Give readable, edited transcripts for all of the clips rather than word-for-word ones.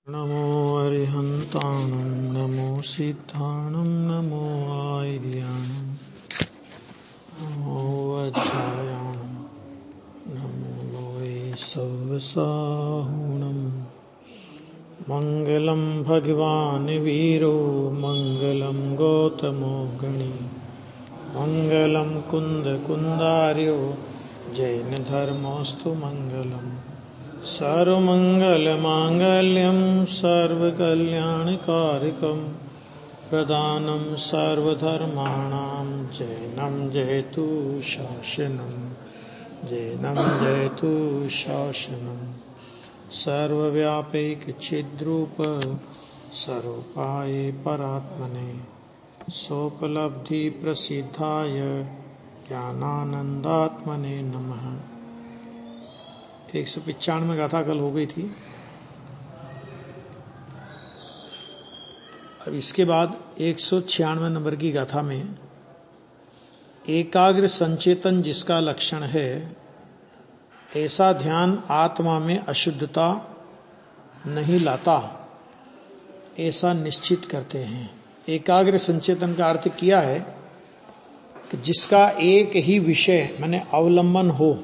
नमो अरिहन्ताणं नमो सिद्धाणं नमो आयर्याणं नमो वज्रायाणं नमो लोये सव्यसाहुणं मङ्गलं भगवान् वीरो मङ्गलं गौतमो गणी मङ्गलं कुन्दकुन्दार्यो जैनधर्मोऽस्तु मङ्गलम् सर्वमङ्गलमाङ्गल्यं सर्वकल्याणकारिकं प्रदानं सर्वधर्माणां जैनं जयतु शासनं जैनं जयतु शासनं सर्वव्यापैकचिद्रूप सर्वोपाये परात्मने सोपलब्धिप्रसिद्धाय ज्ञानानन्दात्मने नमः। 195 गाथा कल हो गई थी। अब इसके बाद 196 नंबर की गाथा में एकाग्र संचेतन जिसका लक्षण है, ऐसा ध्यान आत्मा में अशुद्धता नहीं लाता, ऐसा निश्चित करते हैं। एकाग्र संचेतन का अर्थ किया है कि जिसका एक ही विषय माने अवलंबन हो,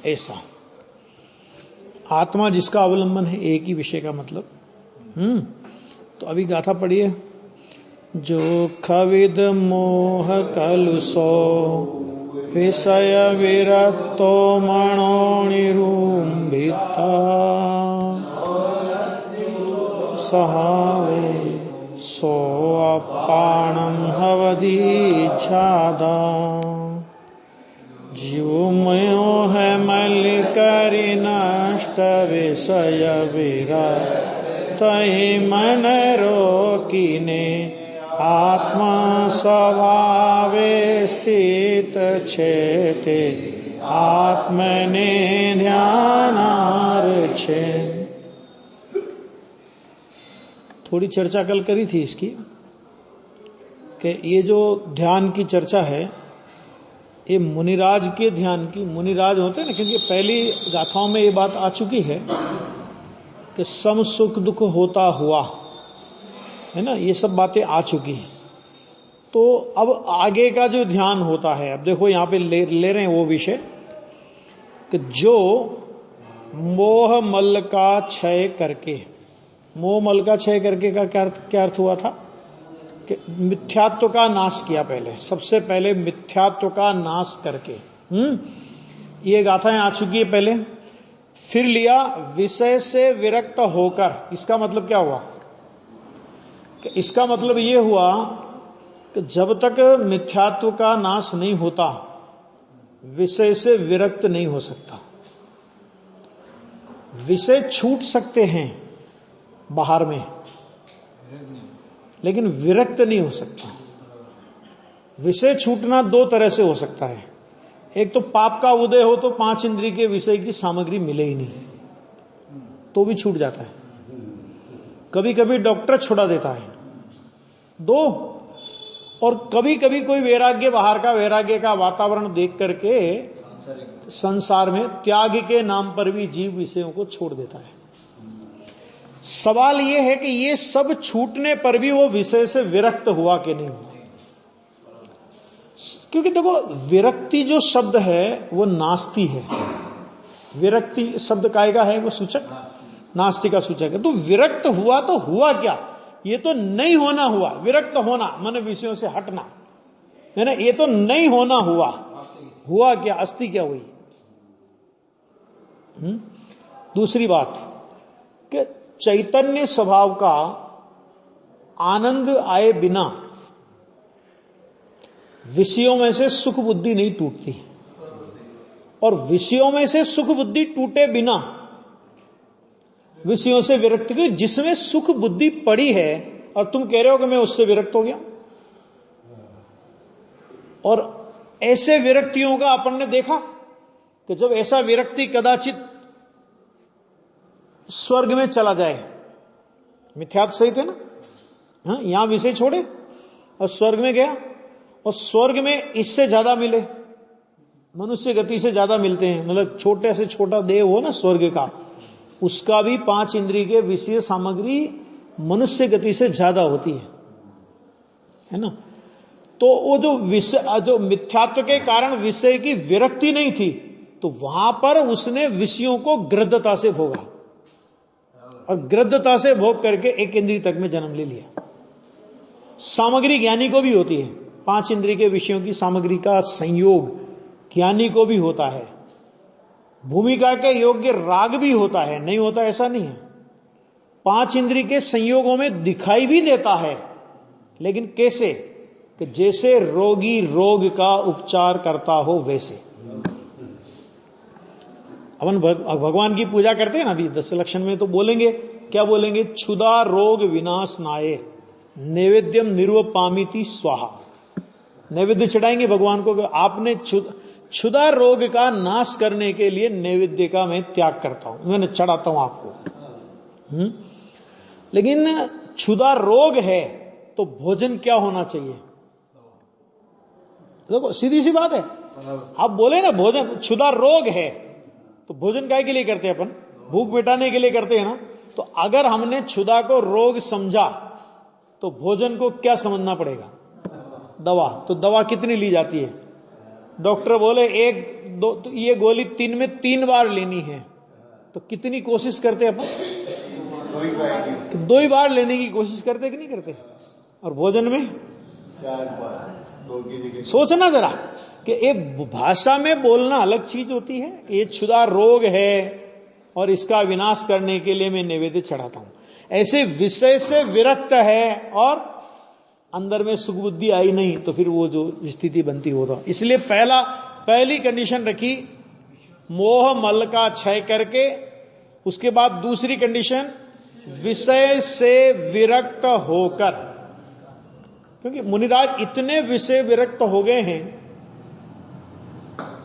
ऐसा आत्मा जिसका अवलंबन है, एक ही विषय का मतलब। तो अभी गाथा पढ़िए। जो खविद मोह कलुषो विषय विरक्तो मनोनिरुम्भिता सहावे सो अपाणं हवदीच्छादा जीवमयो है मल करि नष्ट विषय विरक्त मन रोकिने आत्मा स्वभावे स्थित छेते आत्मने ध्यानार्चे। थोड़ी चर्चा कल करी थी इसकी कि ये जो ध्यान की चर्चा है, ये मुनिराज के ध्यान की, मुनिराज होते हैं ना, क्योंकि पहली गाथाओं में ये बात आ चुकी है कि सम सुख दुख होता हुआ है ना, ये सब बातें आ चुकी हैं। तो अब आगे का जो ध्यान होता है, अब देखो यहां पे ले रहे हैं वो विषय कि जो मोह मल का क्षय करके, मोह मल का क्षय करके का क्या अर्थ हुआ था कि मिथ्यात्व का नाश किया। पहले सबसे पहले मिथ्यात्व का नाश करके ये गाथाएं आ चुकी है पहले। फिर लिया विषय से विरक्त होकर। इसका मतलब क्या हुआ कि इसका मतलब ये हुआ कि जब तक मिथ्यात्व का नाश नहीं होता, विषय से विरक्त नहीं हो सकता। विषय छूट सकते हैं बाहर में, लेकिन विरक्त नहीं हो सकता। विषय छूटना दो तरह से हो सकता है। एक तो पाप का उदय हो तो 5 इंद्रिय के विषय की सामग्री मिले ही नहीं, तो भी छूट जाता है। कभी कभी डॉक्टर छुड़ा देता है, दो। और कभी कभी कोई वैराग्य, बाहर का वैराग्य का वातावरण देख करके संसार में त्याग के नाम पर भी जीव विषयों को छोड़ देता है। सवाल यह है कि ये सब छूटने पर भी वो विषय से विरक्त हुआ कि नहीं हुआ। क्योंकि देखो, विरक्ति जो शब्द है वो नास्ति है। विरक्ति शब्द कायगा है, वो सूचक नास्ति का सूचक है। तो विरक्त हुआ तो हुआ क्या? ये तो नहीं होना हुआ। विरक्त होना मन विषयों से हटना है ना, ये तो नहीं होना हुआ। हुआ क्या? अस्थि क्या हुई? दूसरी बात कि चैतन्य स्वभाव का आनंद आए बिना विषयों में से सुख बुद्धि नहीं टूटती, और विषयों में से सुख बुद्धि टूटे बिना विषयों से विरक्त। की जिसमें सुख बुद्धि पड़ी है और तुम कह रहे हो कि मैं उससे विरक्त हो गया। और ऐसे विरक्तियों का अपन ने देखा कि जब ऐसा विरक्ति कदाचित स्वर्ग में चला जाए, मिथ्यात्व सही थे ना, हाँ, यहां विषय छोड़े और स्वर्ग में गया, और स्वर्ग में इससे ज्यादा मिले, मनुष्य गति से ज्यादा मिलते हैं। मतलब छोटे से छोटा देह हो ना स्वर्ग का, उसका भी 5 इंद्रिय के विषय सामग्री मनुष्य गति से ज्यादा होती है ना। तो वो जो मिथ्यात्व के कारण विषय की विरक्ति नहीं थी, तो वहां पर उसने विषयों को गृद्धता से भोगा, और गृद्धता से भोग करके 1 इंद्रिय तक में जन्म ले लिया। सामग्री ज्ञानी को भी होती है, 5 इंद्रिय के विषयों की सामग्री का संयोग ज्ञानी को भी होता है। भूमिका के योग्य राग भी होता है, नहीं होता ऐसा नहीं है। 5 इंद्रिय के संयोगों में दिखाई भी देता है, लेकिन कैसे? कि जैसे रोगी रोग का उपचार करता हो वैसे। अपन भगवान की पूजा करते हैं ना, अभी 10 लक्षण में तो बोलेंगे, क्या बोलेंगे? क्षुधा रोग विनाश नाये नैवेद्यम निर्वपामिति स्वाहा। नैवेद्य चढ़ाएंगे भगवान को, आपने क्षुधा रोग का नाश करने के लिए नैवेद्य का मैं त्याग करता हूं, मैंने चढ़ाता हूं आपको। लेकिन क्षुधा रोग है तो भोजन क्या होना चाहिए? देखो सीधी सी बात है, आप बोले ना भोजन क्षुधा रोग है, तो भोजन काय के लिए करते हैं अपन? भूख मिटाने के लिए करते हैं ना। तो अगर हमने क्षुधा को रोग समझा तो भोजन को क्या समझना पड़ेगा? दवा। तो दवा कितनी ली जाती है? डॉक्टर बोले 1 2 तो ये गोली 3 में 3 बार लेनी है, तो कितनी कोशिश करते हैं अपन? 2 ही बार लेने की कोशिश करते कि नहीं करते? और भोजन में 4 बार। सोचना जरा कि एक भाषा में बोलना अलग चीज होती है, ये क्षुधा रोग है और इसका विनाश करने के लिए मैं नैवेद्य चढ़ाता हूं। ऐसे विषय से विरक्त है और अंदर में सुख बुद्धि आई नहीं, तो फिर वो जो स्थिति बनती होता। इसलिए पहली कंडीशन रखी मोह मल का क्षय करके, उसके बाद दूसरी कंडीशन विषय से विरक्त होकर। क्योंकि मुनिराज इतने विषय विरक्त हो गए हैं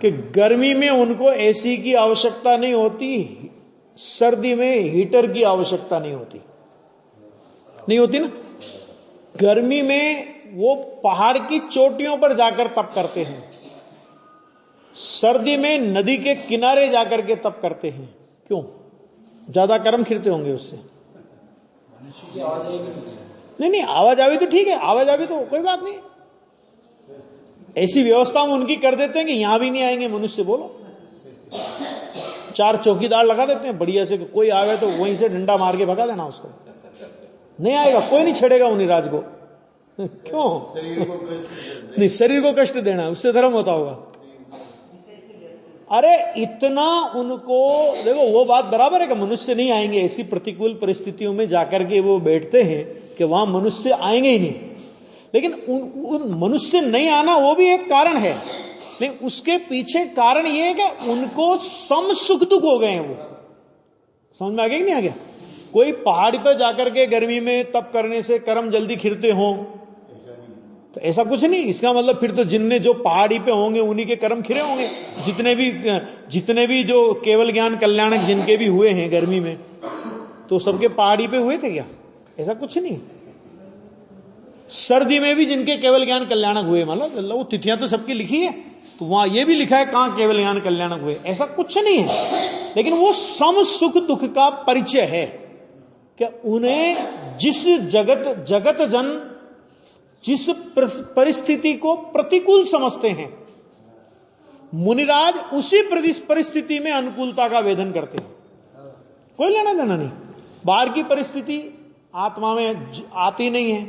कि गर्मी में उनको एसी की आवश्यकता नहीं होती, सर्दी में हीटर की आवश्यकता नहीं होती ना। गर्मी में वो पहाड़ की चोटियों पर जाकर तप करते हैं, सर्दी में नदी के किनारे जाकर के तप करते हैं। क्यों? ज्यादा कर्म खिरते होंगे उससे। नहीं, आवाजावी तो ठीक है, आवाजावी तो कोई बात नहीं, ऐसी व्यवस्था हम उनकी कर देते हैं कि यहां भी नहीं आएंगे मनुष्य। बोलो 4 चौकीदार लगा देते हैं बढ़िया से, कोई आवे तो वहीं से डंडा मार के भगा देना उसको, नहीं आएगा, कोई नहीं छेड़ेगा मुनिराज को। क्यों? नहीं, शरीर को कष्ट देना, उससे धर्म होता होगा। अरे इतना उनको देखो, वो बात बराबर है कि मनुष्य नहीं आएंगे, ऐसी प्रतिकूल परिस्थितियों में जाकर के वो बैठते हैं कि वहां मनुष्य आएंगे ही नहीं। लेकिन उन मनुष्य नहीं आना वो भी एक कारण है, लेकिन उसके पीछे कारण ये है कि उनको सम सुख दुख हो गए हैं। वो समझ में आ गया कि नहीं आ गया? कोई पहाड़ी पर जाकर के गर्मी में तप करने से कर्म जल्दी खिरते हों, तो ऐसा कुछ नहीं। इसका मतलब फिर तो जिनने जो पहाड़ी पे होंगे उन्हीं के कर्म खिरे होंगे। जितने भी जो केवल ज्ञान कल्याणक जिनके भी हुए हैं गर्मी में, तो सबके पहाड़ी पे हुए थे क्या? ऐसा कुछ नहीं। सर्दी में भी जिनके केवल ज्ञान कल्याणक हुए, मतलब वो तिथियां तो सबकी लिखी है, तो वहां ये भी लिखा है कहां केवल ज्ञान कल्याणक हुए, ऐसा कुछ नहीं है। लेकिन वो सम सुख दुख का परिचय है कि उन्हें जिस जगत जन जिस परिस्थिति को प्रतिकूल समझते हैं, मुनिराज उसी परिस्थिति में अनुकूलता का वेदन करते हैं। कोई लेना देना नहीं, बाहर की परिस्थिति आत्मा में आती नहीं है,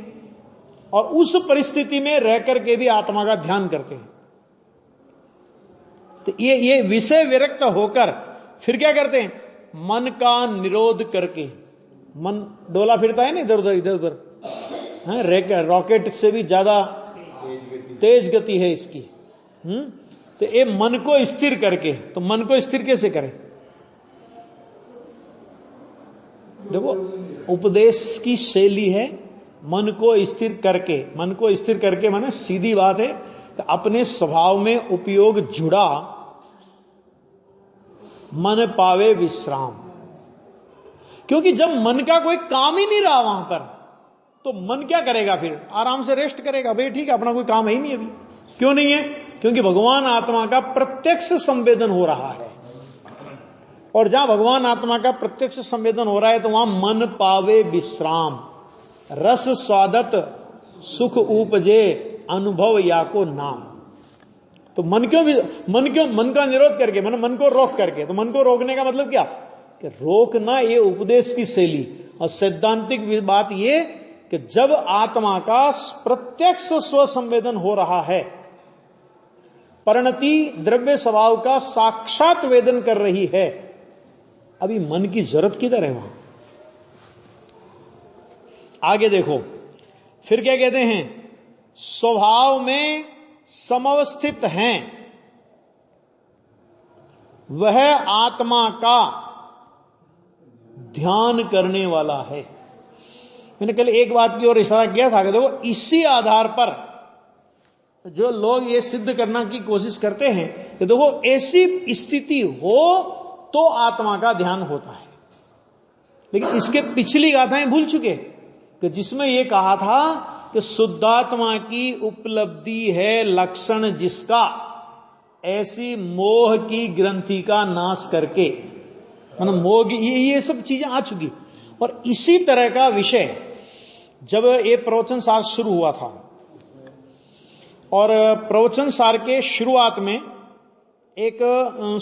और उस परिस्थिति में रह करके भी आत्मा का ध्यान करते हैं। तो ये विषय विरक्त होकर फिर क्या करते हैं? मन का निरोध करके, मन डोला फिरता है ना इधर उधर, रॉकेट से भी ज्यादा तेज गति है इसकी। तो ये मन को स्थिर करके, तो मन को स्थिर कैसे करें? देखो उपदेश की शैली है मन को स्थिर करके। मन को स्थिर करके माने सीधी बात है कि अपने स्वभाव में उपयोग जुड़ा, मन पावे विश्राम। क्योंकि जब मन का कोई काम ही नहीं रहा वहां पर, तो मन क्या करेगा? फिर आराम से रेस्ट करेगा, भाई ठीक है अपना कोई काम है ही नहीं अभी। क्यों नहीं है? क्योंकि भगवान आत्मा का प्रत्यक्ष संवेदन हो रहा है। और जहां भगवान आत्मा का प्रत्यक्ष संवेदन हो रहा है तो वहां मन पावे विश्राम, रस स्वादत सुख उपजे, अनुभव या को नाम। तो मन का निरोध करके, मन को रोक करके, तो मन को रोकने का मतलब क्या कि रोकना ये उपदेश की शैली। और सैद्धांतिक बात ये कि जब आत्मा का प्रत्यक्ष स्व संवेदन हो रहा है, परिणति द्रव्य स्वभाव का साक्षात वेदन कर रही है, अभी मन की जरूरत किधर है वहां। आगे देखो फिर क्या कहते हैं, स्वभाव में समवस्थित हैं, वह आत्मा का ध्यान करने वाला है। मैंने कल एक बात की ओर इशारा किया था कि देखो इसी आधार पर जो लोग ये सिद्ध करना की कोशिश करते हैं कि देखो ऐसी स्थिति हो तो आत्मा का ध्यान होता है, लेकिन इसके पिछली गाथाएं भूल चुके कि जिसमें यह कहा था कि शुद्धात्मा की उपलब्धि है लक्षण जिसका, ऐसी मोह की ग्रंथि का नाश करके, मतलब मोह की ये सब चीजें आ चुकी। और इसी तरह का विषय जब ये प्रवचन सार शुरू हुआ था, और प्रवचन सार के शुरुआत में एक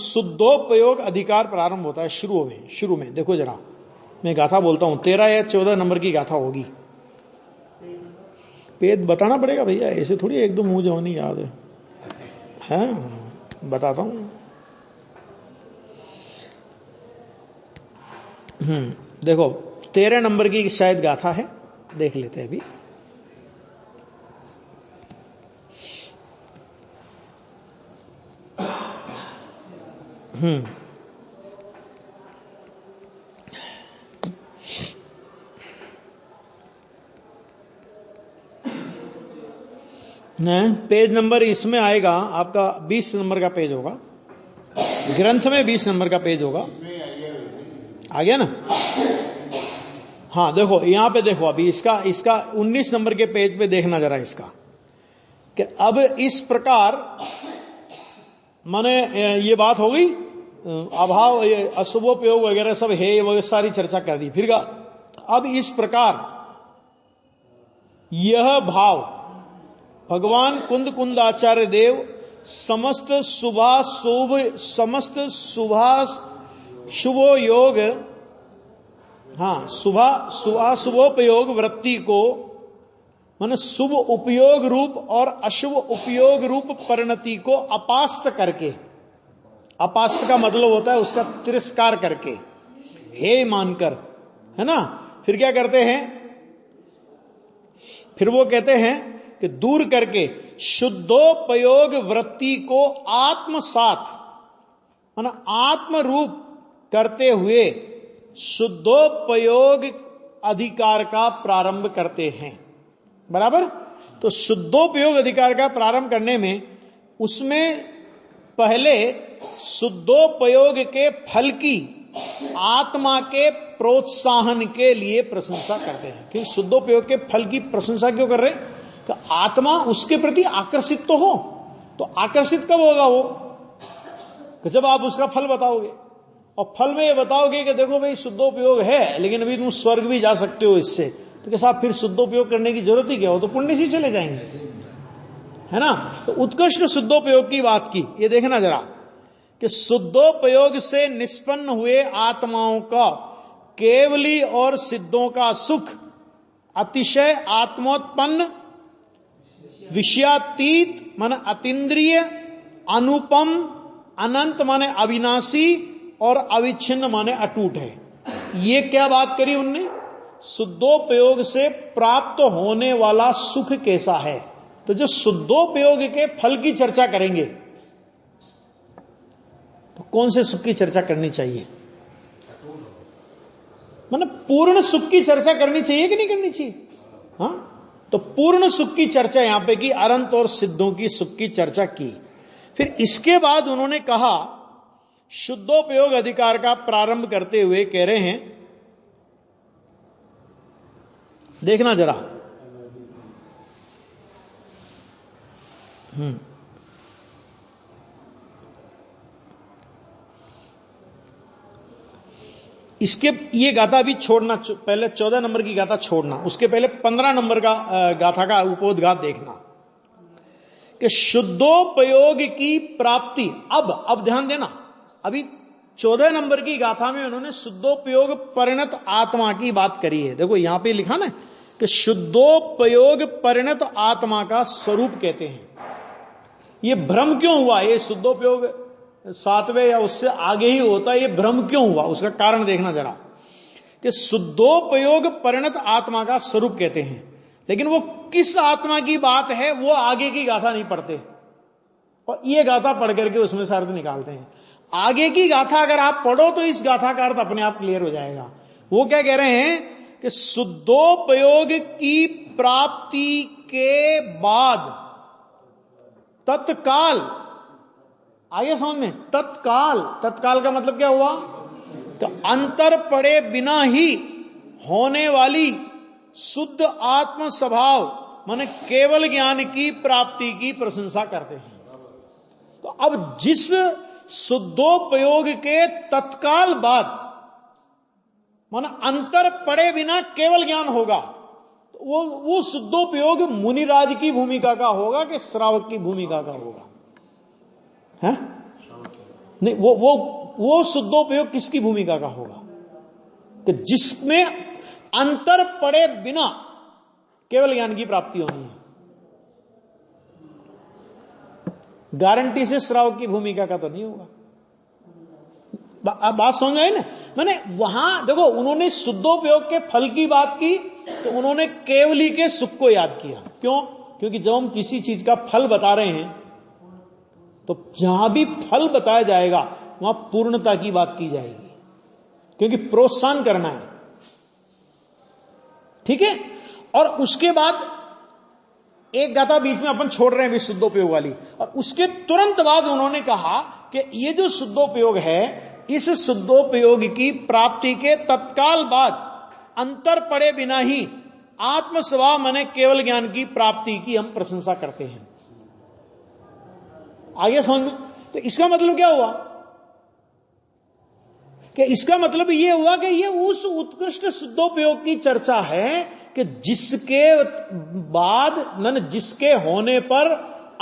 शुद्धोपयोग अधिकार प्रारंभ होता है। शुरू में देखो जरा, मैं गाथा बोलता हूं, 13 या 14 नंबर की गाथा होगी। पेद बताना पड़ेगा भैया, ऐसे थोड़ी एक दो मुंह जो नहीं याद है, बताता हूं। देखो 13 नंबर की शायद गाथा है, देख लेते हैं अभी। पेज नंबर इसमें आएगा आपका 20 नंबर का पेज होगा, ग्रंथ में 20 नंबर का पेज होगा। आ गया ना? हाँ देखो यहां पे देखो, अभी इसका 19 नंबर के पेज पे देखना जरा इसका, कि अब इस प्रकार माने ये बात हो गई, अभाव अशुभोपयोग वगैरह सब है, वो सारी चर्चा कर दी। फिर अब इस प्रकार यह भाव भगवान कुंद आचार्य देव समस्त शुभो योग, शुभाशुभोपयोग वृत्ति को, माने शुभ उपयोग रूप और अशुभ उपयोग रूप परिणति को अपास्त करके, अपास्त का मतलब होता है उसका तिरस्कार करके, हे मानकर, है ना। फिर क्या करते हैं, फिर वो कहते हैं कि दूर करके शुद्धोपयोग वृत्ति को आत्मसात, माना आत्म रूप करते हुए शुद्धोपयोग अधिकार का प्रारंभ करते हैं। बराबर। तो शुद्धोपयोग अधिकार का प्रारंभ करने में उसमें पहले शुद्धोपयोग के फल की आत्मा के प्रोत्साहन के लिए प्रशंसा करते हैं। क्योंकि शुद्धोपयोग के फल की प्रशंसा क्यों कर रहे हैं? तो आत्मा उसके प्रति आकर्षित तो हो। तो आकर्षित कब होगा वो? कि जब आप उसका फल बताओगे, और फल में ये बताओगे कि देखो भाई शुद्धोपयोग है, लेकिन अभी तुम स्वर्ग भी जा सकते हो इससे, तो क्या साहब फिर शुद्धोपयोग करने की जरूरत ही क्या हो? तो पुण्य से चले जाएंगे, है ना। तो उत्कृष्ट शुद्धोपयोग की बात की, ये देखना जरा कि शुद्धोपयोग से निष्पन्न हुए आत्माओं का केवली और सिद्धों का सुख अतिशय आत्मोत्पन्न, विषयातीत माने अतीन्द्रिय, अनुपम अनंत माने अविनाशी, और अविच्छिन्न माने अटूट है। ये क्या बात करी उनने? शुद्धोपयोग से प्राप्त होने वाला सुख कैसा है। तो जो शुद्धोपयोग के फल की चर्चा करेंगे तो कौन से सुख की चर्चा करनी चाहिए? मतलब पूर्ण सुख की चर्चा करनी चाहिए कि नहीं करनी चाहिए? हाँ, तो पूर्ण सुख की चर्चा यहां पे की, अनंत और सिद्धों की सुख की चर्चा की। फिर इसके बाद उन्होंने कहा, शुद्धोपयोग अधिकार का प्रारंभ करते हुए कह रहे हैं, देखना जरा, इसके ये गाथा भी छोड़ना, पहले 14 नंबर की गाथा छोड़ना, उसके पहले 15 नंबर का गाथा का उपोद्घात देखना कि शुद्धोपयोग की प्राप्ति। अब ध्यान देना, अभी 14 नंबर की गाथा में उन्होंने शुद्धोपयोग परिणत आत्मा की बात करी है। देखो यहां पे लिखा ना कि शुद्धोपयोग परिणत आत्मा का स्वरूप कहते हैं। ये भ्रम क्यों हुआ? ये शुद्धोपयोग 7वें या उससे आगे ही होता है, ये भ्रम क्यों हुआ? उसका कारण देखना जरा कि शुद्धोपयोग परिणत आत्मा का स्वरूप कहते हैं, लेकिन वो किस आत्मा की बात है वो आगे की गाथा नहीं पढ़ते, और ये गाथा पढ़ करके उसमें से अर्थ निकालते हैं। आगे की गाथा अगर आप पढ़ो तो इस गाथा का अर्थ अपने आप क्लियर हो जाएगा। वो क्या कह रहे हैं कि शुद्धोपयोग की प्राप्ति के बाद तत्काल, आगे समझ में, तत्काल का मतलब क्या हुआ? तो अंतर पड़े बिना ही होने वाली शुद्ध आत्म स्वभाव माने केवल ज्ञान की प्राप्ति की प्रशंसा करते हैं। तो अब जिस शुद्धोपयोग के तत्काल बाद माने अंतर पड़े बिना केवल ज्ञान होगा, तो वो शुद्धोपयोग मुनिराज की भूमिका का होगा कि श्रावक की भूमिका का होगा? है नहीं, वो शुद्धोपयोग किसकी भूमिका का होगा? कि जिसमें अंतर पड़े बिना केवल ज्ञान की प्राप्ति होनी है। गारंटी से श्रावक की भूमिका का तो नहीं होगा। बात समझ आई ना? मैंने वहां देखो, उन्होंने शुद्धोपयोग के फल की बात की तो उन्होंने केवली के सुख को याद किया। क्यों? क्योंकि जब हम किसी चीज का फल बता रहे हैं तो जहां भी फल बताया जाएगा वहां पूर्णता की बात की जाएगी, क्योंकि प्रोत्साहन करना है। ठीक है? और उसके बाद एक गाथा बीच में अपन छोड़ रहे हैं शुद्धोपयोग वाली, और उसके तुरंत बाद उन्होंने कहा कि ये जो शुद्धोपयोग है, इस शुद्धोपयोग की प्राप्ति के तत्काल बाद अंतर पड़े बिना ही आत्म स्वभाव माने केवल ज्ञान की प्राप्ति की हम प्रशंसा करते हैं। आगे समझ में? तो इसका मतलब क्या हुआ? कि इसका मतलब ये हुआ कि ये उस उत्कृष्ट शुद्धोपयोग की चर्चा है कि जिसके बाद जिसके होने पर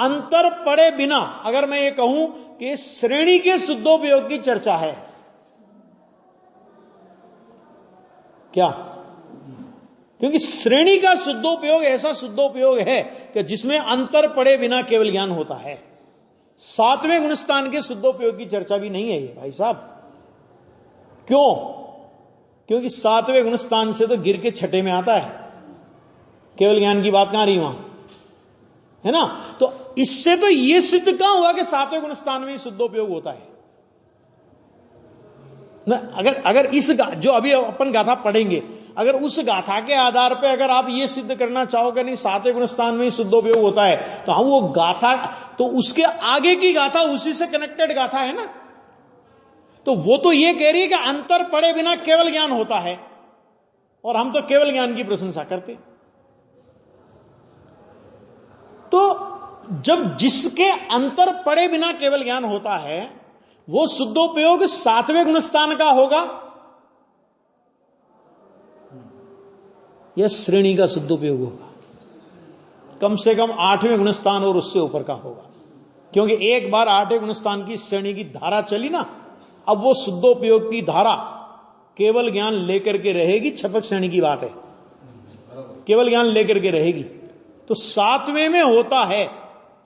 अंतर पड़े बिना, अगर मैं ये कहूं कि श्रेणी के शुद्धोपयोग की चर्चा है। क्या? क्योंकि श्रेणी का शुद्धोपयोग ऐसा शुद्धोपयोग है कि जिसमें अंतर पड़े बिना केवल ज्ञान होता है। 7वें गुणस्थान के शुद्धोपयोग की चर्चा भी नहीं है ये भाई साहब। क्यों? क्योंकि 7वें गुणस्थान से तो गिर के 6ठे में आता है। केवल ज्ञान की बात कहां रही वहां, है ना? तो इससे तो यह सिद्ध कहां हुआ कि 7वें गुणस्थान में शुद्धोपयोग होता है ना? अगर इस जो अभी अपन गाथा पढ़ेंगे, अगर उस गाथा के आधार पर अगर आप ये सिद्ध करना चाहोगे नहीं 7वें गुणस्थान में शुद्धोपयोग होता है, तो हम वो गाथा, तो उसके आगे की गाथा उसी से कनेक्टेड गाथा है ना। तो वो तो ये कह रही है कि अंतर पड़े बिना केवल ज्ञान होता है, और हम तो केवल ज्ञान की प्रशंसा करते। तो जब जिसके अंतर पड़े बिना केवल ज्ञान होता है, वो शुद्धोपयोग 7वें गुणस्थान का होगा या श्रेणी का शुद्धोपयोग होगा? कम से कम 8वें गुणस्थान और उससे ऊपर का होगा, क्योंकि एक बार 8वें गुणस्थान की श्रेणी की धारा चली ना, अब वो शुद्धोपयोग की धारा केवल ज्ञान लेकर के रहेगी। छपक श्रेणी की बात है, केवल ज्ञान लेकर के रहेगी। तो 7वें में होता है,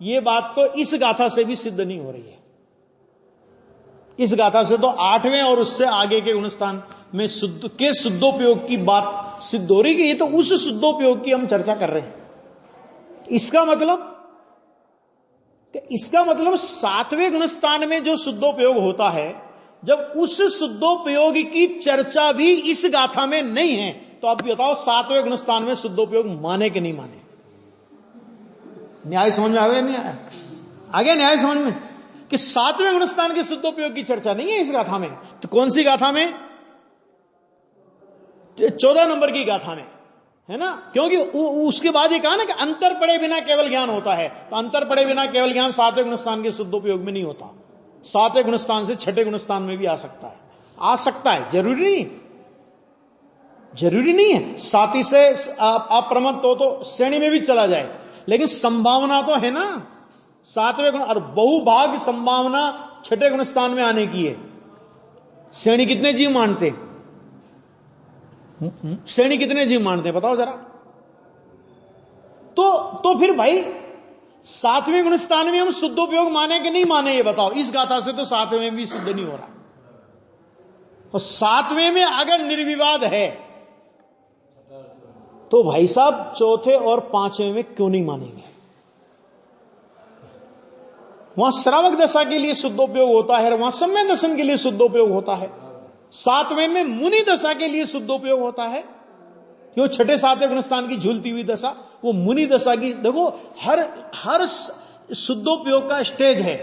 ये बात तो इस गाथा से भी सिद्ध नहीं हो रही है। इस गाथा से तो 8वें और उससे आगे के गुणस्थान में शुद्धोपयोग की बात सिद्ध हो रही है। ये तो उस शुद्धोपयोग की हम चर्चा कर रहे हैं। इसका मतलब 7वें गुणस्थान में जो शुद्धोपयोग होता है, जब उस शुद्धोपयोग की चर्चा भी इस गाथा में नहीं है, तो आप बताओ 7वें गुणस्थान में शुद्धोपयोग माने कि नहीं माने? न्याय समझ में आ गया? नहीं आया? आ गया न्याय समझ में? कि 7वें गुणस्थान के शुद्धोपयोग की चर्चा नहीं है इस गाथा में। तो कौन सी गाथा में? 14 नंबर की गाथा में, है ना? क्योंकि उसके बाद ये कहा ना कि अंतर पड़े बिना केवल ज्ञान होता है। तो अंतर पड़े बिना केवल ज्ञान 7वें गुणस्थान के शुद्धोपयोग में नहीं होता। 7वें गुणस्थान से 6ठे गुणस्थान में भी आ सकता है, जरूरी नहीं। जरूरी नहीं है साथी से अप्रमत्त हो तो श्रेणी में भी चला जाए, लेकिन संभावना तो है ना 7वें गुण, और बहुभाग संभावना 6ठे गुण स्थान में आने की है। श्रेणी कितने जीव मानते? श्रेणी कितने जीव मानते हैं बताओ जरा। तो फिर भाई 7वें गुण स्थान में हम शुद्धोपयोग माने कि नहीं माने, ये बताओ। इस गाथा से तो 7वें में भी शुद्ध नहीं हो रहा, और 7वें में अगर निर्विवाद है तो भाई साहब चौथे और 5वें में क्यों नहीं मानेंगे? वहां श्रावक दशा के लिए शुद्धोपयोग होता है, वहां सम्य दर्शन के लिए शुद्धोपयोग होता है। 7वें में मुनि दशा के लिए शुद्धोपयोग होता है, क्यों 6ठे 7वें गुणस्थान की झूलती हुई दशा वो मुनि दशा की। देखो हर शुद्धोपयोग का स्टेज है।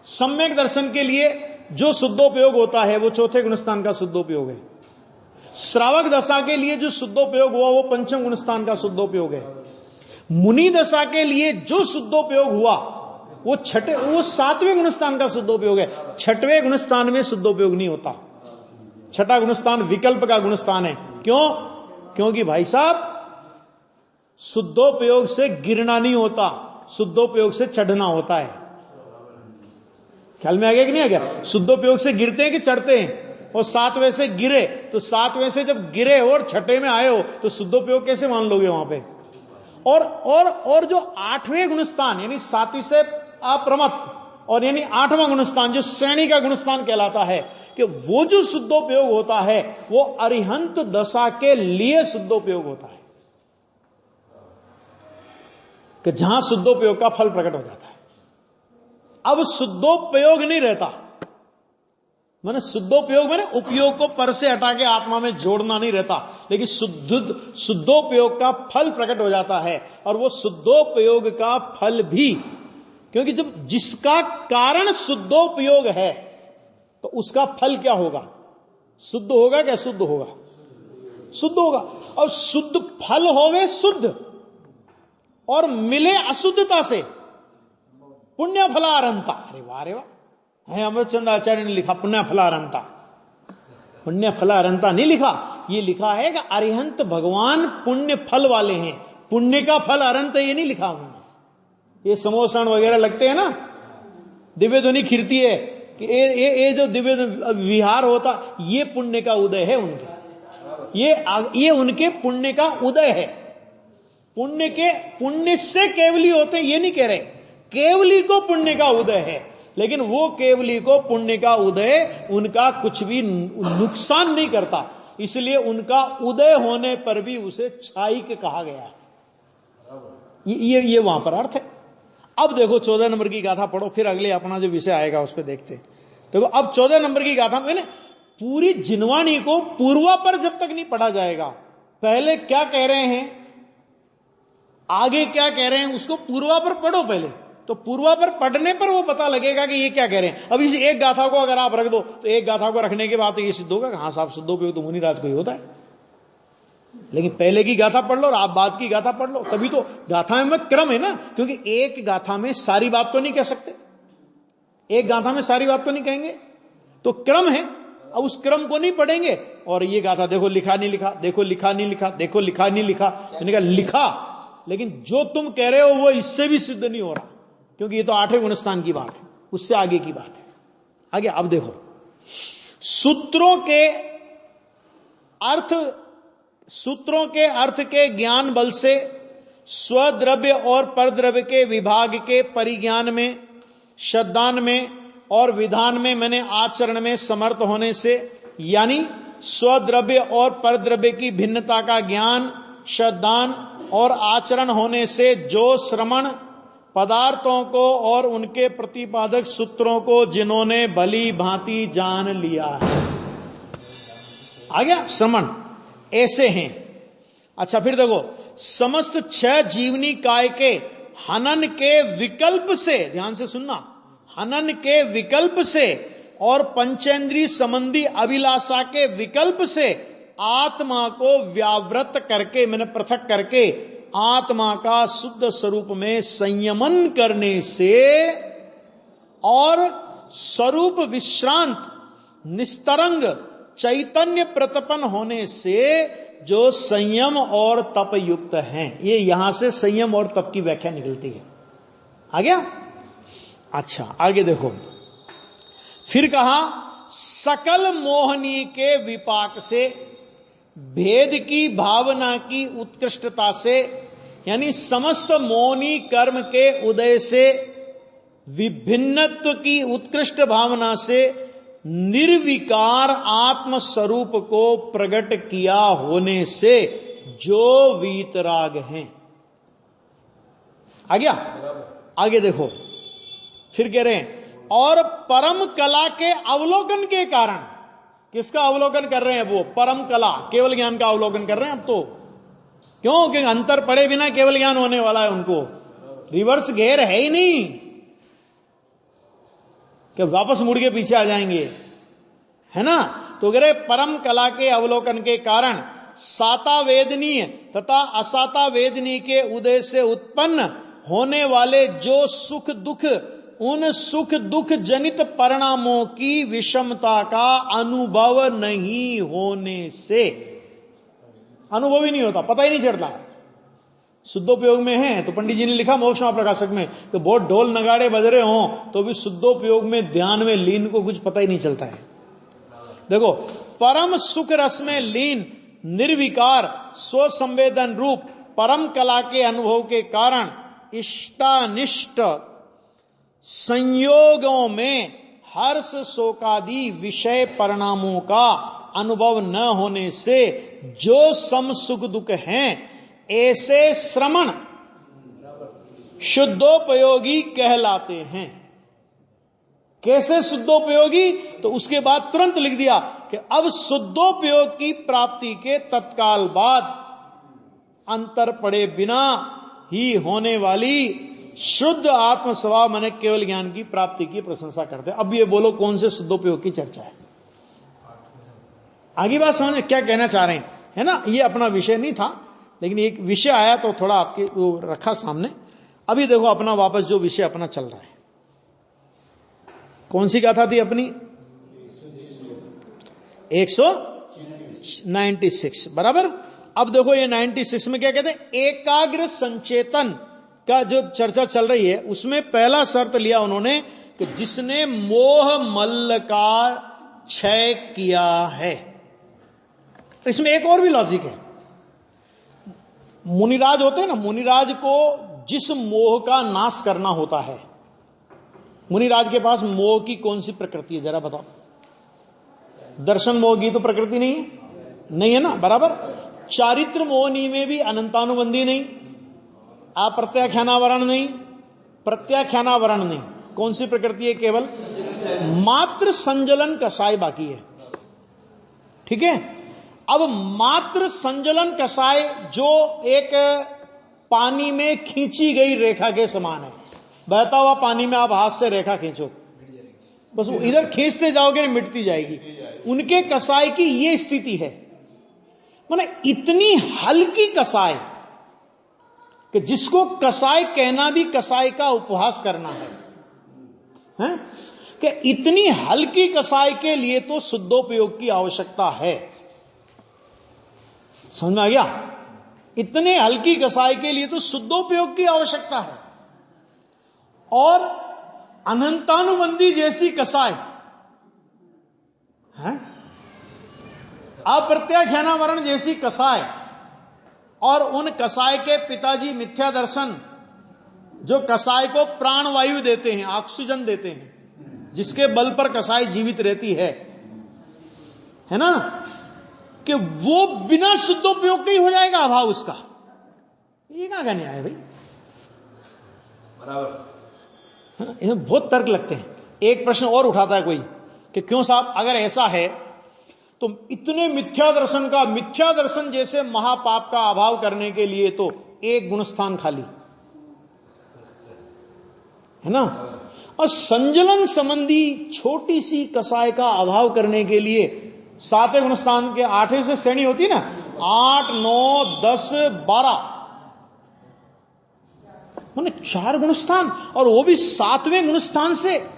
सम्यक दर्शन के लिए जो शुद्धोपयोग होता है वो 4थे गुणस्थान का शुद्धोपयोग है। श्रावक दशा के लिए जो शुद्धोपयोग हुआ वो 5वें गुणस्थान का शुद्धोपयोग है। मुनि दशा के लिए जो शुद्धोपयोग हुआ वो 7वें गुणस्थान का शुद्धोपयोग है। 6ठवें गुणस्थान में शुद्धोपयोग नहीं होता। 6ठा गुणस्थान विकल्प का गुणस्थान है। क्यों? क्योंकि भाई साहब शुद्धोपयोग से गिरना नहीं होता, शुद्धोपयोग से चढ़ना होता है। ख्याल में आ गया कि नहीं आ गया? शुद्धोपयोग से गिरते हैं कि चढ़ते हैं? और 7वें से गिरे तो 7वें से जब गिरे और 6ठे में आए हो तो शुद्धोपयोग कैसे मान लोगे वहां पे? और जो 8वें गुणस्थान यानी साथी से अप्रमत्त और यानी 8वां गुणस्थान जो श्रेणी का गुणस्थान कहलाता है, कि वो जो शुद्धोपयोग होता है वो अरिहंत दशा के लिए शुद्धोपयोग होता है, कि जहां शुद्धोपयोग का फल प्रकट हो जाता है। अब शुद्धोपयोग नहीं रहता, माने शुद्धोपयोग मैंने उपयोग को पर से हटा के आत्मा में जोड़ना नहीं रहता, लेकिन शुद्धोपयोग का फल प्रकट हो जाता है। और वो शुद्धोपयोग का फल भी, क्योंकि जब जिसका कारण शुद्धोपयोग है तो उसका फल क्या होगा? शुद्ध होगा क्या? शुद्ध होगा, शुद्ध होगा। और शुद्ध फल होवे शुद्ध और मिले अशुद्धता से पुण्य फलारंता। अरे वाह रे वाह, है अमरचंद आचार्य ने लिखा पुण्य फलारंता। पुण्य फलारंता नहीं लिखा, ये लिखा है कि अरिहंत भगवान पुण्य फल वाले हैं। पुण्य का फल अरंत ये नहीं लिखा उन्होंने। ये समोसन वगैरह लगते हैं ना, दिव्य ध्वनि खिरती है कि ये जो दिव्य विहार होता, ये पुण्य का उदय है उनके, ये उनके पुण्य का उदय है। पुण्य से केवली होते ये नहीं कह रहे, केवली को पुण्य का उदय है, लेकिन वो केवली को पुण्य का उदय उनका कुछ भी नुकसान नहीं करता, इसलिए उनका उदय होने पर भी उसे छाईक कहा गया। ये वहां पर अर्थ है। अब देखो 14 नंबर की गाथा पढ़ो, फिर अगले अपना जो विषय आएगा उस पर देखते हैं। देखो अब 14 नंबर की गाथा में पूरी जिनवाणी को पूर्वा पर जब तक नहीं पढ़ा जाएगा, पहले क्या कह रहे हैं आगे क्या कह रहे हैं उसको पूर्वा पर पढ़ो पहले, तो पूर्वा पर पढ़ने पर वो पता लगेगा कि ये क्या कह रहे हैं। अब इस एक गाथा को अगर आप रख दो तो एक गाथा को रखने के बाद तो ये सिद्ध होगा कि हाँ साहब शुद्धोपयोग तो मुनिराज को ही होता है। लेकिन पहले की गाथा पढ़ लो और आप बाद की गाथा पढ़ लो, तभी तो गाथा में क्रम है ना, क्योंकि एक गाथा में सारी बात तो नहीं कह सकते, एक गाथा में सारी बात तो नहीं कहेंगे, तो क्रम है। अब उस क्रम को नहीं पढ़ेंगे और ये गाथा देखो लिखा नहीं लिखा, देखो लिखा नहीं लिखा, देखो लिखा नहीं लिखा, मैंने कहा लिखा, लेकिन जो तुम कह रहे हो वो इससे भी सिद्ध नहीं हो रहा, क्योंकि ये तो 8वें गुणस्थान की बात है, उससे आगे की बात है। आगे अब देखो सूत्रों के अर्थ के ज्ञान बल से स्वद्रव्य और परद्रव्य के विभाग के परिज्ञान में, शब्दान में और विधान में मैंने आचरण में समर्थ होने से, यानी स्वद्रव्य और परद्रव्य की भिन्नता का ज्ञान, शब्दान और आचरण होने से जो श्रवण पदार्थों को और उनके प्रतिपादक सूत्रों को जिन्होंने भली भांति जान लिया है। आ गया श्रवण ऐसे हैं। अच्छा फिर देखो समस्त 6 जीवनी काय के हनन के विकल्प से, ध्यान से सुनना, हनन के विकल्प से और पंचेंद्रिय संबंधी अभिलाषा के विकल्प से आत्मा को व्यावृत करके, मैंने पृथक करके आत्मा का शुद्ध स्वरूप में संयमन करने से और स्वरूप विश्रांत निस्तरंग चैतन्य प्रतपन होने से जो संयम और तप युक्त हैं। ये यहां से संयम और तप की व्याख्या निकलती है। आ गया? अच्छा, आगे देखो, फिर कहा सकल मोहनी के विपाक से, भेद की भावना की उत्कृष्टता से, यानी समस्त मोहनी कर्म के उदय से, विभिन्नत्व की उत्कृष्ट भावना से, निर्विकार आत्म स्वरूप को प्रकट किया होने से जो वीतराग हैं। आ गया? आगे देखो, फिर कह रहे हैं और परम कला के अवलोकन के कारण। किसका अवलोकन कर रहे हैं? वो परम कला, केवल ज्ञान का अवलोकन कर रहे हैं अब तो। क्यों? कि अंतर पड़े बिना केवल ज्ञान होने वाला है उनको, रिवर्स घेर है ही नहीं कि वापस मुड़ के पीछे आ जाएंगे, है ना। तो कह रहे परम कला के अवलोकन के कारण साता वेदनीय तथा असाता वेदनीय के उदय से उत्पन्न होने वाले जो सुख दुख, उन सुख दुख जनित परिणामों की विषमता का अनुभव नहीं होने से, अनुभव ही नहीं होता, पता ही नहीं चलता है। शुद्धोपयोग में है तो पंडित जी ने लिखा मोक्ष महाप्रकाशक में कि बहुत ढोल नगाड़े बज रहे हों तो भी शुद्धोपयोग में ध्यान में लीन को कुछ पता ही नहीं चलता है। देखो, परम सुख रस में लीन निर्विकार स्वसंवेदन रूप परम कला के अनुभव के कारण इष्टानिष्ट संयोगों में हर्ष शोकादि विषय परिणामों का अनुभव न होने से जो सम सुख दुख हैं, ऐसे श्रमण शुद्धोपयोगी कहलाते हैं। कैसे शुद्धोपयोगी? तो उसके बाद तुरंत लिख दिया कि अब शुद्धोपयोग की प्राप्ति के तत्काल बाद अंतर पड़े बिना ही होने वाली शुद्ध आत्म स्वभाव माने केवल ज्ञान की प्राप्ति की प्रशंसा करते हैं। अब ये बोलो कौन से शुद्धोपयोग की चर्चा है? आगे बात समझ क्या कहना चाह रहे हैं, है ना। ये अपना विषय नहीं था, लेकिन एक विषय आया तो थोड़ा आपके वो रखा सामने। अभी देखो अपना वापस जो विषय अपना चल रहा है, कौन सी गाथा थी अपनी? 196 बराबर। अब देखो ये 96 में क्या कहते हैं? एकाग्र संचेतन का जो चर्चा चल रही है उसमें पहला शर्त लिया उन्होंने कि जिसने मोह मल्ल का क्षय किया है। तो इसमें एक और भी लॉजिक है। मुनिराज होते हैं ना, मुनिराज को जिस मोह का नाश करना होता है, मुनिराज के पास मोह की कौन सी प्रकृति है जरा बताओ? दर्शन मोह की तो प्रकृति नहीं है ना, बराबर। चारित्र मोहनी में भी अनंतानुबंधी नहीं, अप्रत्याख्यानावरण नहीं, प्रत्याख्यानावरण नहीं। कौन सी प्रकृति है? केवल मात्र संजलन कसाय बाकी है। ठीक है। अब मात्र संजलन कसाय जो एक पानी में खींची गई रेखा के समान है। बहता हुआ पानी में आप हाथ से रेखा खींचो, बस वो इधर खींचते जाओगे मिटती जाएगी। उनके कसाय की ये स्थिति है, माने इतनी हल्की कसाय कि जिसको कसाय कहना भी कसाय का उपहास करना है? कि इतनी हल्की कसाय के लिए तो शुद्धोपयोग की आवश्यकता है। समझ में आ गया? इतने हल्की कसाय के लिए तो शुद्धोपयोग की आवश्यकता है। और अनंतानुबंधी जैसी कसाय है, अप्रत्याख्यानावरण जैसी कसाय, और उन कसाय के पिताजी मिथ्या दर्शन जो कसाय को प्राणवायु देते हैं, ऑक्सीजन देते हैं, जिसके बल पर कसाय जीवित रहती है ना, कि वो बिना शुद्धोपयोग के ही हो जाएगा अभाव उसका। ये कहां का न्याय है भाई? बराबर। इन्हें बहुत तर्क लगते हैं। एक प्रश्न और उठाता है कोई कि क्यों साहब अगर ऐसा है तो इतने मिथ्या दर्शन जैसे महापाप का अभाव करने के लिए तो एक गुणस्थान खाली है ना, और संजलन संबंधी छोटी सी कसाय का अभाव करने के लिए 7 गुणस्थान के 8 से श्रेणी होती है ना, 8, 9, 10, 12 माने 4 गुणस्थान, और वो भी 7वें गुणस्थान से,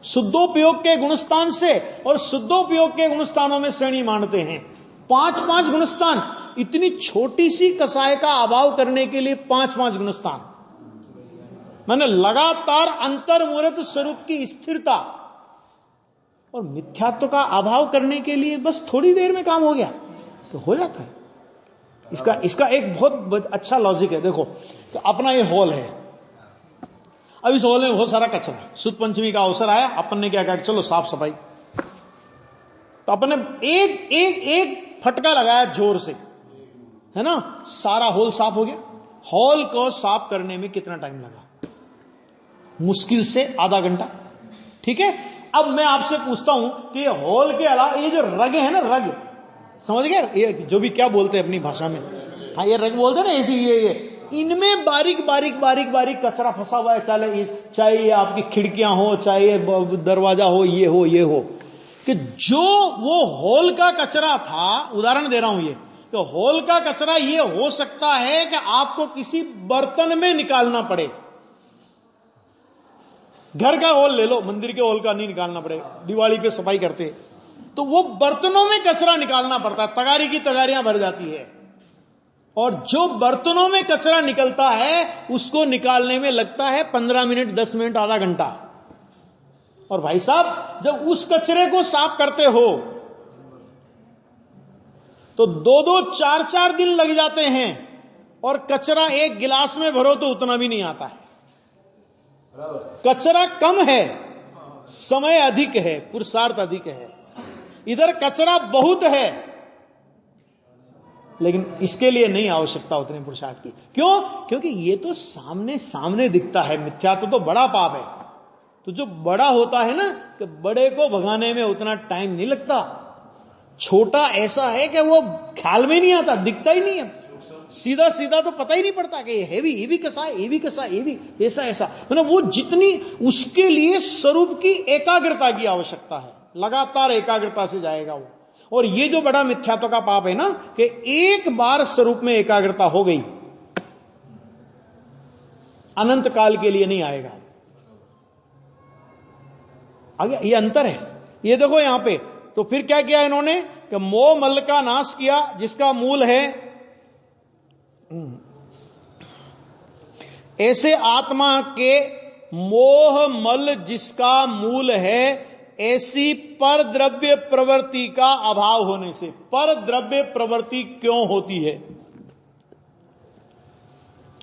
शुद्धोपयोग के गुणस्थान से। और शुद्धोपयोग के गुणस्थानों में श्रेणी मानते हैं 5-5 गुणस्थान, इतनी छोटी सी कसाय का अभाव करने के लिए 5-5 गुणस्थान, मैंने लगातार अंतर्मूर्त स्वरूप की स्थिरता और मिथ्यात्व का अभाव करने के लिए बस थोड़ी देर में काम हो गया तो हो जाता है। इसका एक बहुत अच्छा लॉजिक है। देखो, तो अपना ये हॉल है, अब इस हॉल में बहुत सारा कचरा है, सुद पंचमी का अवसर आया, अपन ने क्या कहा, चलो साफ सफाई। तो अपन ने एक फटका लगाया जोर से, है ना, सारा हॉल साफ हो गया। हॉल को साफ करने में कितना टाइम लगा? मुश्किल से आधा घंटा, ठीक है। अब मैं आपसे पूछता हूं कि हॉल के अलावा ये जो रग है ना, रग, समझ गए, ये जो भी क्या बोलते हैं अपनी भाषा में, हाँ ये रग बोलते हैं ना, ऐसे ये इनमें बारीक बारीक बारीक बारीक कचरा फंसा हुआ है। चाहे ये आपकी खिड़कियां हो, चाहे दरवाजा हो, ये हो कि जो वो हॉल का कचरा था, उदाहरण दे रहा हूं, ये तो हॉल का कचरा ये हो सकता है कि आपको किसी बर्तन में निकालना पड़े। घर का हॉल ले लो, मंदिर के हॉल का नहीं निकालना पड़ेगा, दिवाली पे सफाई करते तो वो बर्तनों में कचरा निकालना पड़ता है, तगारी की तगारियां भर जाती है, और जो बर्तनों में कचरा निकलता है उसको निकालने में लगता है 15 मिनट, 10 मिनट, आधा घंटा। और भाई साहब, जब उस कचरे को साफ करते हो तो 2-2, 4-4 दिन लग जाते हैं, और कचरा एक गिलास में भरो तो उतना भी नहीं आता है। कचरा कम है, समय अधिक है, पुरुषार्थ अधिक है। इधर कचरा बहुत है, लेकिन इसके लिए नहीं आवश्यकता उतने पुरुषार्थ की। क्यों? क्योंकि ये तो सामने दिखता है। मिथ्यात्व तो बड़ा पाप है, तो जो बड़ा होता है ना, कि बड़े को भगाने में उतना टाइम नहीं लगता। छोटा ऐसा है कि वो ख्याल में नहीं आता, दिखता ही नहीं है, सीधा सीधा तो पता ही नहीं पड़ता कि ये भी कसा है, ये भी कसा, ये भी ऐसा। मतलब वो जितनी, उसके लिए स्वरूप की एकाग्रता की आवश्यकता है, लगातार एकाग्रता से जाएगा वो। और ये जो बड़ा मिथ्यात्व का पाप है ना, कि एक बार स्वरूप में एकाग्रता हो गई, अनंत काल के लिए नहीं आएगा। आगे ये अंतर है, ये देखो यहां पे। तो फिर क्या किया इन्होंने कि मोह मल का नाश किया, जिसका मूल है ऐसे आत्मा के मोह मल जिसका मूल है, ऐसी पर द्रव्य प्रवृत्ति का अभाव होने से। पर द्रव्य प्रवृत्ति क्यों होती है?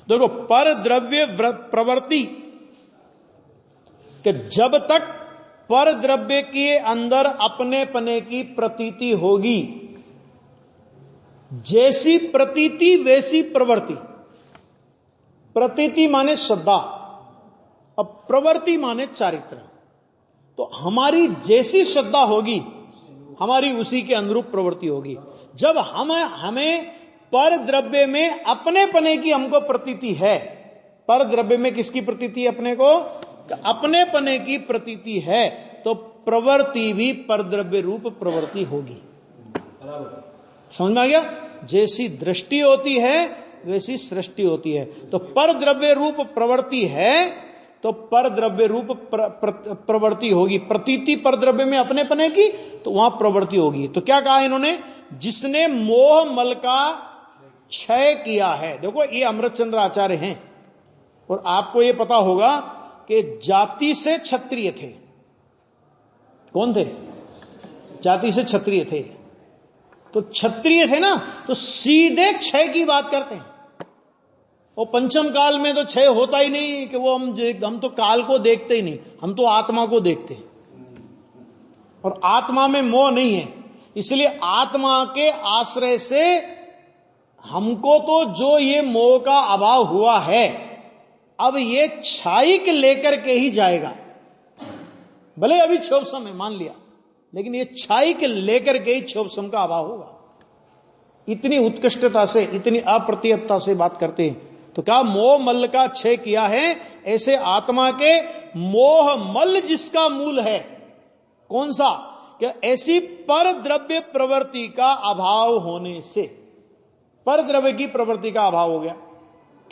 देखो, पर द्रव्य प्रवृत्ति कि जब तक पर द्रव्य के अंदर अपने पने की प्रतीति होगी, जैसी प्रतीति वैसी प्रवृत्ति। प्रतीति माने श्रद्धा, अब प्रवृत्ति माने चारित्र। तो हमारी जैसी श्रद्धा होगी, हमारी उसी के अनुरूप प्रवृत्ति होगी। जब हमें पर द्रव्य में अपने पने की हमको प्रतीति है, पर द्रव्य में किसकी प्रतीति है? अपने को, अपने पने की प्रतीति है, तो प्रवृत्ति भी पर द्रव्य रूप प्रवृत्ति होगी। समझ में आ गया? जैसी दृष्टि होती है वैसी सृष्टि होती है। तो पर द्रव्य रूप प्रवृत्ति है तो पर द्रव्य रूप प्रवृत्ति होगी। प्रतीति पर द्रव्य में अपने पने की, तो वहां प्रवृत्ति होगी। तो क्या कहा इन्होंने? जिसने मोह मल का क्षय किया है। देखो, ये अमृतचंद्र आचार्य हैं, और आपको ये पता होगा कि जाति से क्षत्रिय थे। कौन थे? जाति से क्षत्रिय थे। तो क्षत्रिय थे ना, तो सीधे क्षय की बात करते हैं। और पंचम काल में तो क्षय होता ही नहीं, कि वो हम तो काल को देखते ही नहीं, हम तो आत्मा को देखते हैं, और आत्मा में मोह नहीं है। इसलिए आत्मा के आश्रय से हमको तो जो ये मोह का अभाव हुआ है, अब ये क्षायिक लेकर के ही जाएगा। भले अभी क्षोभसम है, मान लिया, लेकिन ये क्षायिक लेकर के ही क्षोभसम का अभाव होगा। इतनी उत्कृष्टता से, इतनी अप्रतिहतता से बात करते हैं। तो क्या मोह मल का क्षय किया है, ऐसे आत्मा के मोह मल जिसका मूल है, कौन सा? कि ऐसी पर द्रव्य प्रवृत्ति का अभाव होने से, पर द्रव्य की प्रवृत्ति का अभाव हो गया।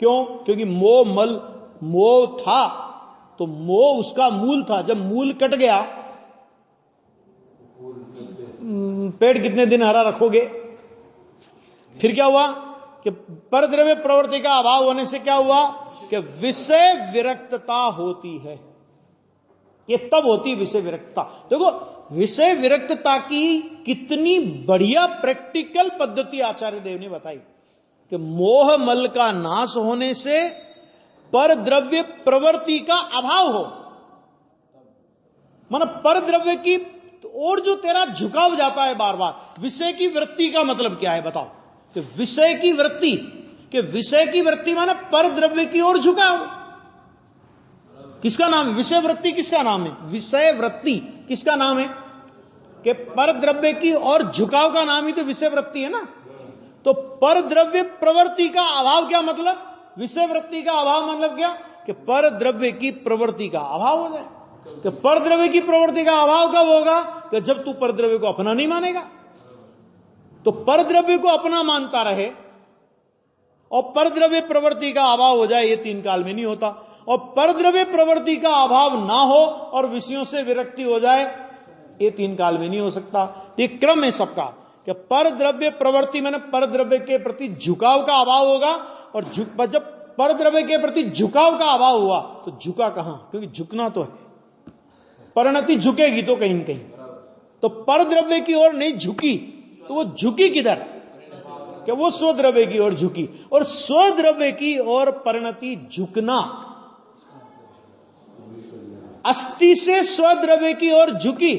क्यों? क्योंकि मोह मल, मोह था तो मोह उसका मूल था। जब मूल कट गया, पेड़ कितने दिन हरा रखोगे? फिर क्या हुआ कि परद्रव्य प्रवृत्ति का अभाव होने से क्या हुआ कि विषय विरक्तता होती है। ये तब होती है विषय विरक्तता। देखो विषय विरक्तता की कितनी बढ़िया प्रैक्टिकल पद्धति आचार्य देव ने बताई कि मोह मल का नाश होने से परद्रव्य प्रवृत्ति का अभाव हो, माना परद्रव्य की और जो तेरा झुकाव जाता है बार बार। विषय की वृत्ति का मतलब क्या है बताओ? कि विषय की वृत्ति, कि विषय की वृत्ति माना परद्रव्य की ओर झुकाव। किसका नाम है विषय वृत्ति? किसका नाम है विषय वृत्ति? किसका नाम है? कि परद्रव्य की ओर झुकाव का नाम ही तो विषय वृत्ति है ना। तो परद्रव्य प्रवृत्ति का अभाव क्या मतलब? विषय वृत्ति का अभाव मतलब क्या? कि परद्रव्य की प्रवृत्ति का अभाव हो जाए। कि परद्रव्य की प्रवृत्ति का अभाव कब होगा? कि जब तू परद्रव्य को अपना नहीं मानेगा। तो परद्रव्य को अपना मानता रहे और परद्रव्य प्रवृत्ति का अभाव हो जाए, ये तीन काल में नहीं होता। और परद्रव्य प्रवृत्ति का अभाव ना हो और विषयों से विरक्ति हो जाए, ये तीन काल में नहीं हो सकता। ये क्रम है सबका कि परद्रव्य प्रवृत्ति में परद्रव्य के प्रति झुकाव का अभाव होगा, और जब परद्रव्य के प्रति झुकाव का अभाव हुआ तो झुका कहां? क्योंकि झुकना तो है, परिणति झुकेगी तो कहीं न कहीं। तो परद्रव्य की ओर नहीं झुकी तो वो झुकी किधर? कि वो स्वद्रव्य की ओर झुकी, और स्वद्रव्य की ओर परिणति झुकना। अस्थि से स्वद्रव्य की ओर झुकी,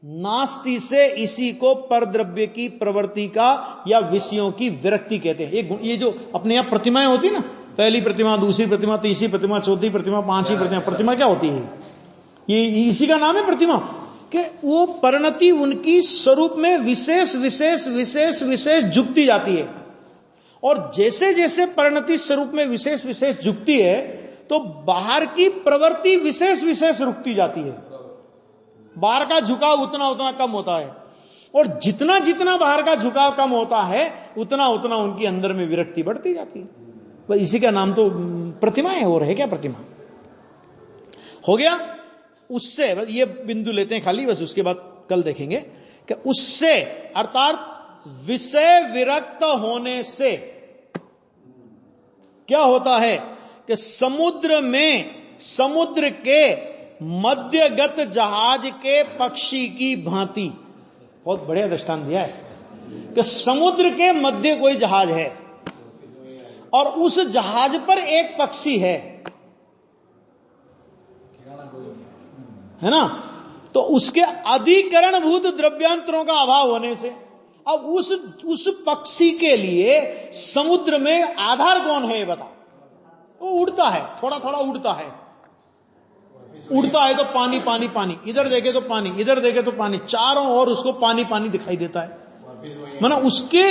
नास्ति से इसी को परद्रव्य की प्रवृत्ति का या विषयों की विरक्ति कहते हैं। ये जो अपने यहां प्रतिमाएं होती ना, पहली प्रतिमा, दूसरी प्रतिमा, तीसरी प्रतिमा, चौथी प्रतिमा, पांचवी प्रतिमा, प्रतिमा क्या होती है? ये इसी का नाम है प्रतिमा। कि वो परिणति उनकी स्वरूप में विशेष विशेष विशेष विशेष झुकती जाती है, और जैसे जैसे परिणति स्वरूप में विशेष विशेष झुकती है तो बाहर की प्रवृत्ति विशेष विशेष रुकती जाती है। बाहर का झुकाव उतना उतना कम होता है, और जितना जितना बाहर का झुकाव कम होता है उतना उतना उनकी अंदर में विरक्ति बढ़ती जाती है। बस इसी का नाम तो प्रतिमा है। और है क्या प्रतिमा? हो गया। उससे ये बिंदु लेते हैं खाली, बस उसके बाद कल देखेंगे कि उससे अर्थात विषय विरक्त होने से क्या होता है कि समुद्र में, समुद्र के मध्यगत जहाज के पक्षी की भांति, बहुत बढ़िया दृष्टांत दिया है कि समुद्र के मध्य कोई जहाज है और उस जहाज पर एक पक्षी है ना। तो उसके अधिकरणभूत द्रव्यांतरों का अभाव होने से अब उस पक्षी के लिए समुद्र में आधार कौन है ये बता? वो उड़ता है, थोड़ा थोड़ा उड़ता है। उड़ता है तो पानी पानी पानी, इधर देखे तो पानी, इधर देखे तो पानी, चारों ओर उसको पानी पानी दिखाई देता है। माना उसके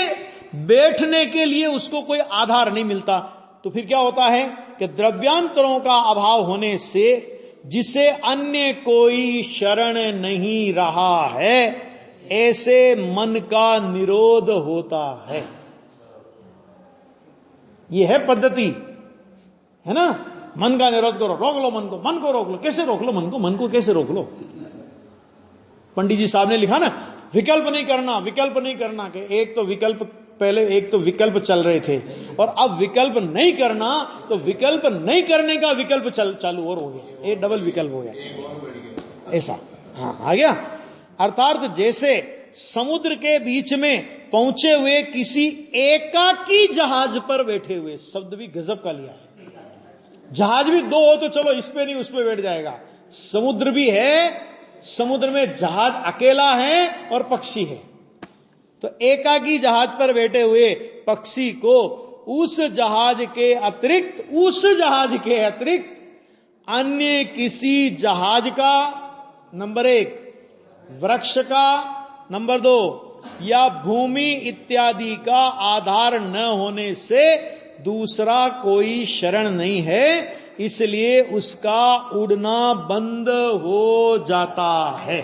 बैठने के लिए उसको कोई आधार नहीं मिलता। तो फिर क्या होता है कि द्रव्यांतरों का अभाव होने से जिसे अन्य कोई शरण नहीं रहा है, ऐसे मन का निरोध होता है। यह है पद्धति, है ना। मन का निरोध करो, रोक लो मन को, मन को रोक लो। कैसे रोक लो मन को? मन को कैसे रोक लो? पंडित जी साहब ने लिखा ना, विकल्प नहीं करना, विकल्प नहीं करना। के एक तो विकल्प, पहले एक तो विकल्प चल रहे थे और अब विकल्प नहीं करना, तो विकल्प नहीं करने का विकल्प चालू और हो गया, एक डबल विकल्प हो गया ऐसा। हाँ आ गया। अर्थात जैसे समुद्र के बीच में पहुंचे हुए किसी एकाकी जहाज पर बैठे हुए, शब्द भी गजब का लिया है। जहाज भी दो हो तो चलो इस पे नहीं उस पे बैठ जाएगा, समुद्र भी है, समुद्र में जहाज अकेला है और पक्षी है। तो एकाकी जहाज पर बैठे हुए पक्षी को उस जहाज के अतिरिक्त अन्य किसी जहाज का, नंबर 1 वृक्ष का, नंबर 2 या भूमि इत्यादि का आधार न होने से दूसरा कोई शरण नहीं है, इसलिए उसका उड़ना बंद हो जाता है।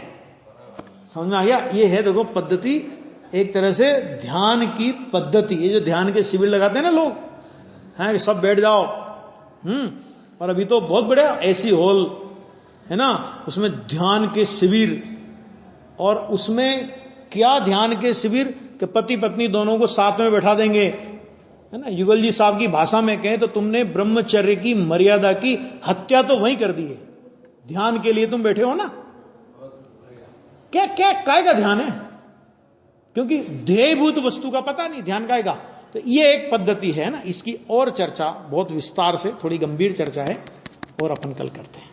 समझ में आ गया? ये है देखो पद्धति, एक तरह से ध्यान की पद्धति। ये जो ध्यान के शिविर लगाते हैं ना लोग, हैं सब बैठ जाओ, और अभी तो बहुत बड़े ऐसी हॉल है ना, उसमें ध्यान के शिविर, और उसमें क्या ध्यान के शिविर, कि पति पत्नी दोनों को साथ में बैठा देंगे, है ना। युगल जी साहब की भाषा में कहें तो तुमने ब्रह्मचर्य की मर्यादा की हत्या तो वहीं कर दी है। ध्यान के लिए तुम बैठे हो ना, क्या क्या काय का ध्यान है, क्योंकि ध्येयभूत वस्तु का पता नहीं, ध्यान काय का। तो ये एक पद्धति है ना, इसकी और चर्चा बहुत विस्तार से, थोड़ी गंभीर चर्चा है, और अपन कल करते हैं।